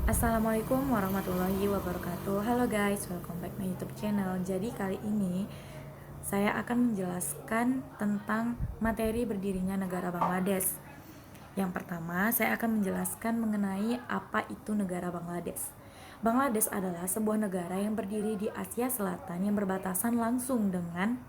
Assalamualaikum warahmatullahi wabarakatuh. Halo guys, welcome back my YouTube channel. Jadi kali ini saya akan menjelaskan tentang materi berdirinya negara Bangladesh. Yang pertama, saya akan menjelaskan mengenai apa itu negara Bangladesh. Bangladesh adalah sebuah negara yang berdiri di Asia Selatan yang berbatasan langsung dengan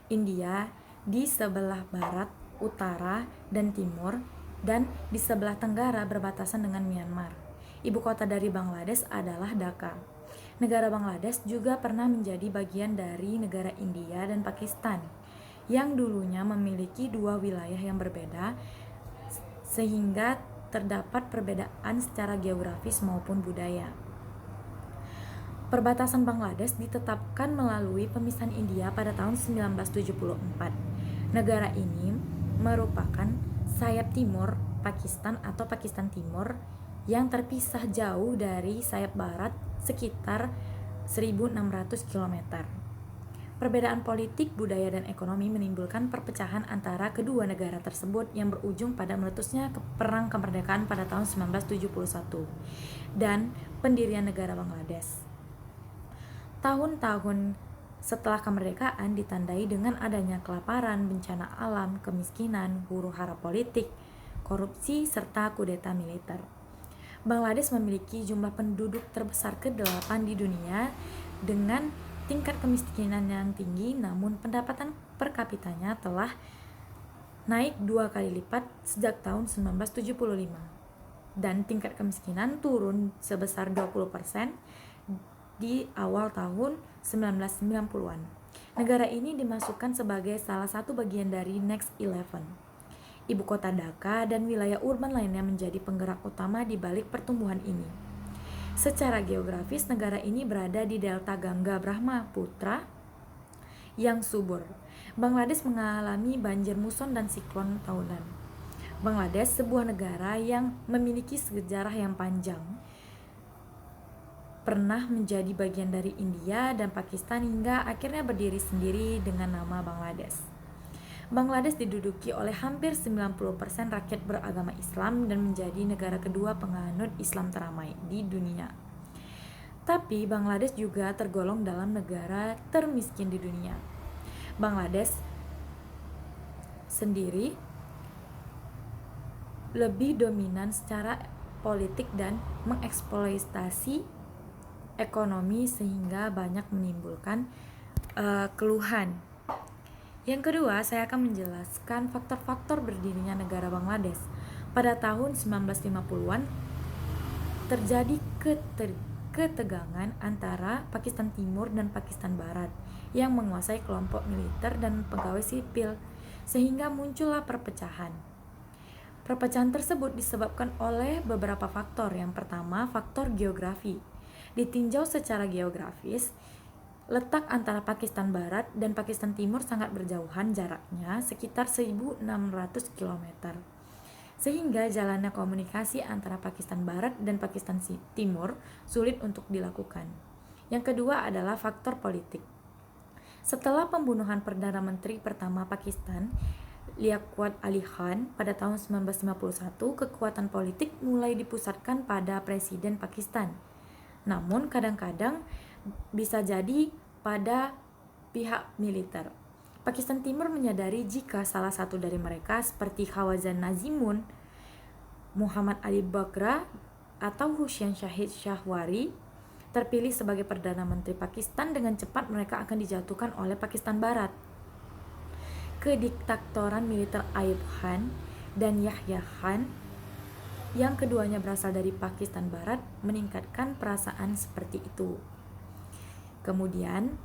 India di sebelah barat, utara, dan timur, dan di sebelah tenggara berbatasan dengan Myanmar. Ibu kota dari Bangladesh adalah Dhaka. Negara Bangladesh juga pernah menjadi bagian dari negara India dan Pakistan, yang dulunya memiliki dua wilayah yang berbeda, sehingga terdapat perbedaan secara geografis maupun budaya. Perbatasan Bangladesh ditetapkan melalui pemisahan India pada tahun 1974. Negara ini merupakan sayap timur Pakistan atau Pakistan Timur yang terpisah jauh dari sayap barat sekitar 1.600 km. Perbedaan politik, budaya, dan ekonomi menimbulkan perpecahan antara kedua negara tersebut yang berujung pada meletusnya perang kemerdekaan pada tahun 1971 dan pendirian negara Bangladesh. Tahun-tahun setelah kemerdekaan ditandai dengan adanya kelaparan, bencana alam, kemiskinan, huru-hara politik, korupsi, serta kudeta militer. Bangladesh memiliki jumlah penduduk terbesar ke-8 di dunia dengan tingkat kemiskinan yang tinggi, namun pendapatan per kapitanya telah naik 2 kali lipat sejak tahun 1975 dan tingkat kemiskinan turun sebesar 20% di awal tahun 1990-an. Negara ini dimasukkan sebagai salah satu bagian dari Next 11. Ibu kota Dhaka dan wilayah urban lainnya menjadi penggerak utama di balik pertumbuhan ini. Secara geografis, negara ini berada di delta Gangga Brahmaputra yang subur. Bangladesh mengalami banjir muson dan siklon tahunan. Bangladesh sebuah negara yang memiliki sejarah yang panjang. Pernah menjadi bagian dari India dan Pakistan hingga akhirnya berdiri sendiri dengan nama Bangladesh. Bangladesh diduduki oleh hampir 90% rakyat beragama Islam dan menjadi negara kedua penganut Islam teramai di dunia. Tapi Bangladesh juga tergolong dalam negara termiskin di dunia. Bangladesh sendiri lebih dominan secara politik dan mengeksploitasi ekonomi sehingga banyak menimbulkan keluhan. Yang kedua, saya akan menjelaskan faktor-faktor berdirinya negara Bangladesh. Pada tahun 1950-an terjadi ketegangan antara Pakistan Timur dan Pakistan Barat yang menguasai kelompok militer dan pegawai sipil, sehingga muncullah perpecahan. Perpecahan tersebut disebabkan oleh beberapa faktor. Yang pertama, faktor geografi. Ditinjau secara geografis, letak antara Pakistan Barat dan Pakistan Timur sangat berjauhan jaraknya sekitar 1.600 km. Sehingga jalannya komunikasi antara Pakistan Barat dan Pakistan Timur sulit untuk dilakukan. Yang kedua adalah faktor politik. Setelah pembunuhan Perdana Menteri pertama Pakistan, Liaquat Ali Khan pada tahun 1951, kekuatan politik mulai dipusatkan pada Presiden Pakistan. Namun kadang-kadang bisa jadi pada pihak militer. Pakistan Timur menyadari jika salah satu dari mereka seperti Khawazan Nazimun, Muhammad Ali Bagra, atau Hussein Shahid Shahwari terpilih sebagai Perdana Menteri Pakistan, dengan cepat mereka akan dijatuhkan oleh Pakistan Barat. Kediktatoran militer Ayub Khan dan Yahya Khan yang keduanya berasal dari Pakistan Barat meningkatkan perasaan seperti itu. Kemudian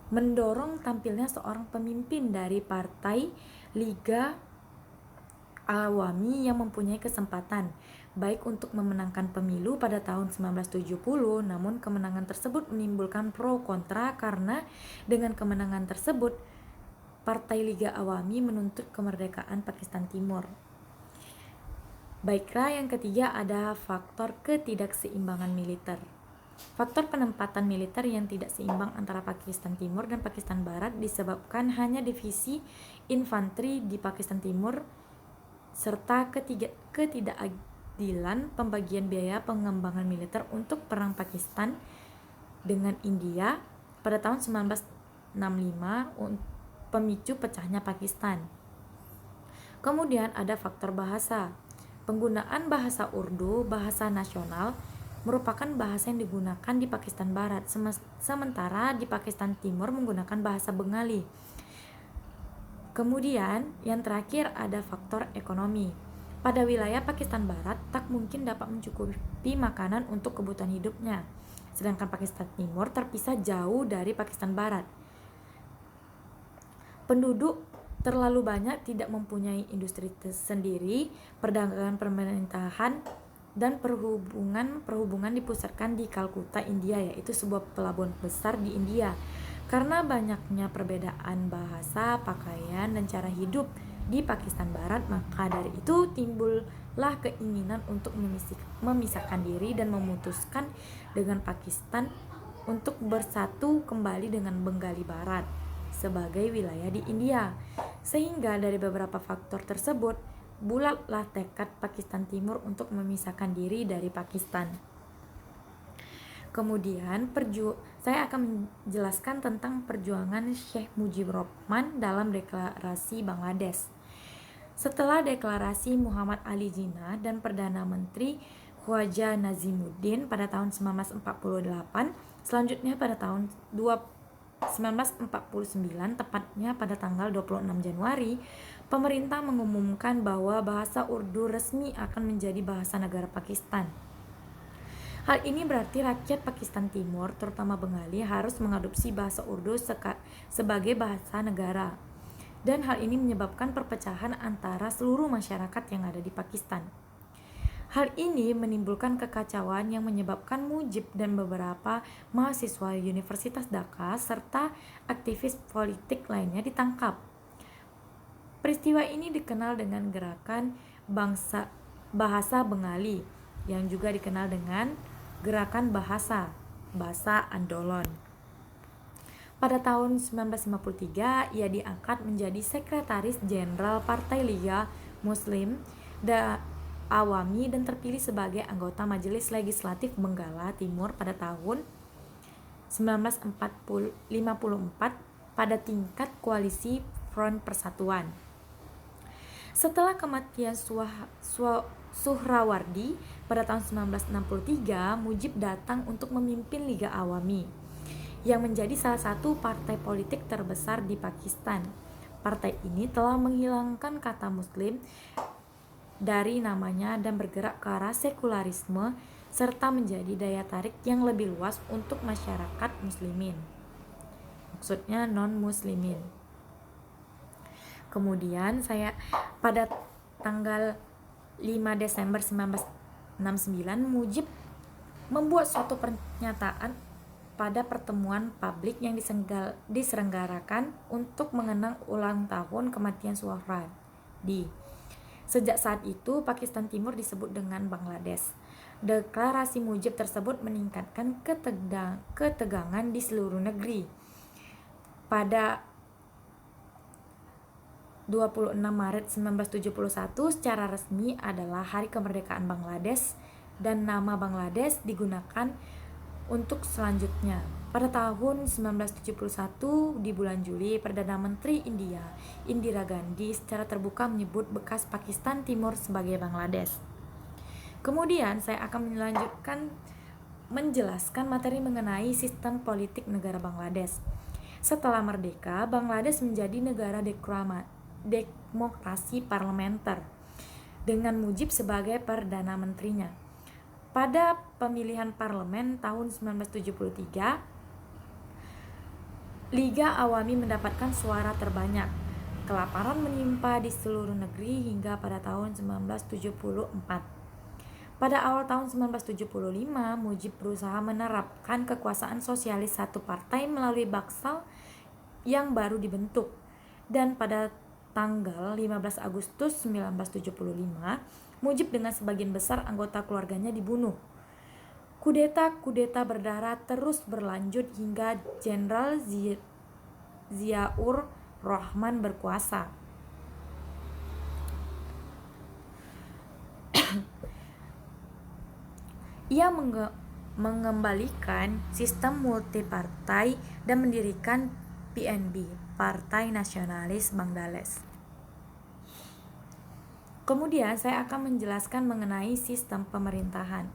mendorong tampilnya seorang pemimpin dari Partai Liga Awami yang mempunyai kesempatan baik untuk memenangkan pemilu pada tahun 1970, namun kemenangan tersebut menimbulkan pro kontra karena dengan kemenangan tersebut Partai Liga Awami menuntut kemerdekaan Pakistan Timur. Baiklah, yang ketiga ada faktor ketidakseimbangan militer. Faktor penempatan militer yang tidak seimbang antara Pakistan Timur dan Pakistan Barat disebabkan hanya divisi infanteri di Pakistan Timur serta ketidakadilian keadilan pembagian biaya pengembangan militer untuk perang Pakistan dengan India pada tahun 1965 pemicu pecahnya Pakistan. Kemudian ada faktor bahasa. Penggunaan bahasa Urdu, bahasa nasional, merupakan bahasa yang digunakan di Pakistan Barat, sementara di Pakistan Timur menggunakan bahasa Bengali. Kemudian yang terakhir ada faktor ekonomi. Pada wilayah Pakistan Barat tak mungkin dapat mencukupi makanan untuk kebutuhan hidupnya, sedangkan Pakistan Timur terpisah jauh dari Pakistan Barat. Penduduk terlalu banyak, tidak mempunyai industri sendiri, perdagangan, pemerintahan, dan perhubungan dipusatkan di Kalkuta, India, yaitu sebuah pelabuhan besar di India. Karena banyaknya perbedaan bahasa, pakaian, dan cara hidup di Pakistan Barat, maka dari itu timbullah keinginan untuk memisahkan diri dan memutuskan dengan Pakistan untuk bersatu kembali dengan Bengali Barat sebagai wilayah di India. Sehingga dari beberapa faktor tersebut, bulatlah tekad Pakistan Timur untuk memisahkan diri dari Pakistan. Kemudian saya akan menjelaskan tentang perjuangan Syekh Mujibur Rahman dalam deklarasi Bangladesh. Setelah deklarasi Muhammad Ali Jinnah dan Perdana Menteri Khwaja Nazimuddin pada tahun 1948, selanjutnya pada tahun 1949, tepatnya pada tanggal 26 Januari, pemerintah mengumumkan bahwa bahasa Urdu resmi akan menjadi bahasa negara Pakistan. Hal ini berarti rakyat Pakistan Timur, terutama Bengali, harus mengadopsi bahasa Urdu sebagai bahasa negara. Dan hal ini menyebabkan perpecahan antara seluruh masyarakat yang ada di Pakistan. Hal ini menimbulkan kekacauan yang menyebabkan Mujib dan beberapa mahasiswa Universitas Dhaka serta aktivis politik lainnya ditangkap. Peristiwa ini dikenal dengan gerakan bahasa Bengali, yang juga dikenal dengan gerakan bahasa Andolon. Pada tahun 1953, ia diangkat menjadi Sekretaris Jenderal Partai Liga Muslim Awami dan terpilih sebagai anggota Majelis Legislatif Benggala Timur pada tahun 1954 pada tingkat koalisi Front Persatuan. Setelah kematian Suhrawardi pada tahun 1963, Mujib datang untuk memimpin Liga Awami, yang menjadi salah satu partai politik terbesar di Pakistan. Partai ini telah menghilangkan kata Muslim dari namanya dan bergerak ke arah sekularisme serta menjadi daya tarik yang lebih luas untuk masyarakat muslimin, maksudnya non-muslimin. Kemudian pada tanggal 5 Desember 1969, Mujib membuat suatu pernyataan pada pertemuan publik yang diselenggarakan untuk mengenang ulang tahun kematian Suhrawardi. Sejak saat itu, Pakistan Timur disebut dengan Bangladesh. Deklarasi Mujib tersebut meningkatkan ketegangan di seluruh negeri. Pada 26 Maret 1971 secara resmi adalah Hari Kemerdekaan Bangladesh dan nama Bangladesh digunakan untuk selanjutnya. Pada tahun 1971 di bulan Juli, Perdana Menteri India Indira Gandhi secara terbuka menyebut bekas Pakistan Timur sebagai Bangladesh. Kemudian saya akan menjelaskan materi mengenai sistem politik negara Bangladesh. Setelah merdeka, Bangladesh menjadi negara demokrasi parlementer dengan Mujib sebagai Perdana Menterinya. Pada pemilihan parlemen tahun 1973, Liga Awami mendapatkan suara terbanyak. Kelaparan menimpa di seluruh negeri hingga pada tahun 1974. Pada awal tahun 1975, Mujib berusaha menerapkan kekuasaan sosialis satu partai melalui Baksal yang baru dibentuk. Dan pada tanggal 15 Agustus 1975, Mujib dengan sebagian besar anggota keluarganya dibunuh. Kudeta berdarah terus berlanjut hingga Jenderal Ziaur Rahman berkuasa. Ia mengembalikan sistem multipartai dan mendirikan PNB, Partai Nasionalis Bangladesh. Kemudian saya akan menjelaskan mengenai sistem pemerintahan.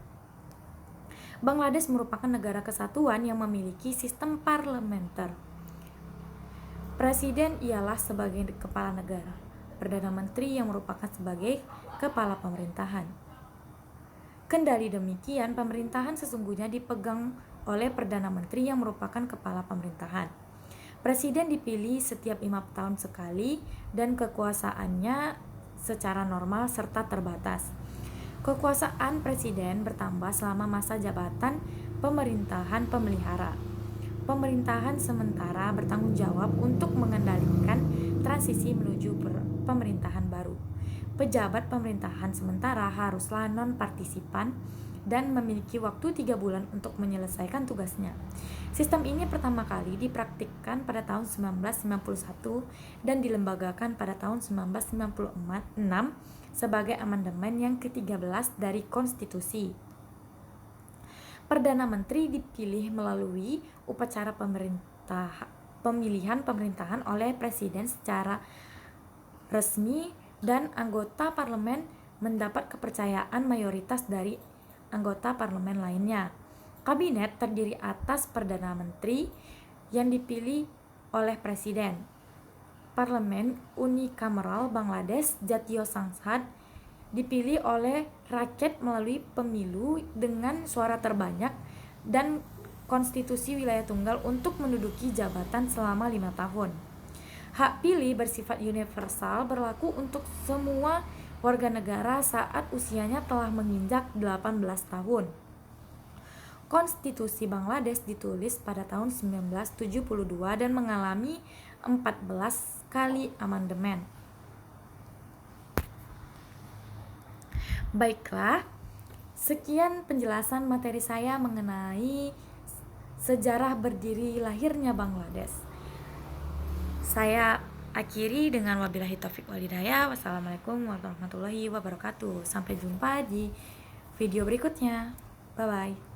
Bangladesh merupakan negara kesatuan yang memiliki sistem parlementer. Presiden ialah sebagai kepala negara, Perdana Menteri yang merupakan sebagai kepala pemerintahan. Kendali demikian, pemerintahan sesungguhnya dipegang oleh Perdana Menteri yang merupakan kepala pemerintahan. Presiden dipilih setiap 5 tahun sekali dan kekuasaannya secara normal serta terbatas. Kekuasaan presiden bertambah selama masa jabatan pemerintahan pemelihara. Pemerintahan sementara bertanggung jawab untuk mengendalikan transisi menuju pemerintahan baru. Pejabat pemerintahan sementara haruslah non-partisipan dan memiliki waktu 3 bulan untuk menyelesaikan tugasnya. Sistem ini pertama kali dipraktikkan pada tahun 1991 dan dilembagakan pada tahun 1996 sebagai amandemen yang ke-13 dari konstitusi. Perdana Menteri dipilih melalui upacara pemilihan pemerintahan oleh presiden secara resmi dan anggota parlemen mendapat kepercayaan mayoritas dari anggota parlemen lainnya. Kabinet terdiri atas Perdana Menteri yang dipilih oleh Presiden. Parlemen Unikameral Bangladesh Jatiyo Sangsad dipilih oleh rakyat melalui pemilu dengan suara terbanyak dan konstitusi wilayah tunggal untuk menduduki jabatan selama 5 tahun. Hak pilih bersifat universal berlaku untuk semua warga negara saat usianya telah menginjak 18 tahun. Konstitusi Bangladesh ditulis pada tahun 1972 dan mengalami 14 kali amandemen. Baiklah, sekian penjelasan materi saya mengenai sejarah berdiri lahirnya Bangladesh. Saya akhiri dengan wabillahi taufik wal hidayah. Wassalamualaikum warahmatullahi wabarakatuh. Sampai jumpa di video berikutnya. Bye bye.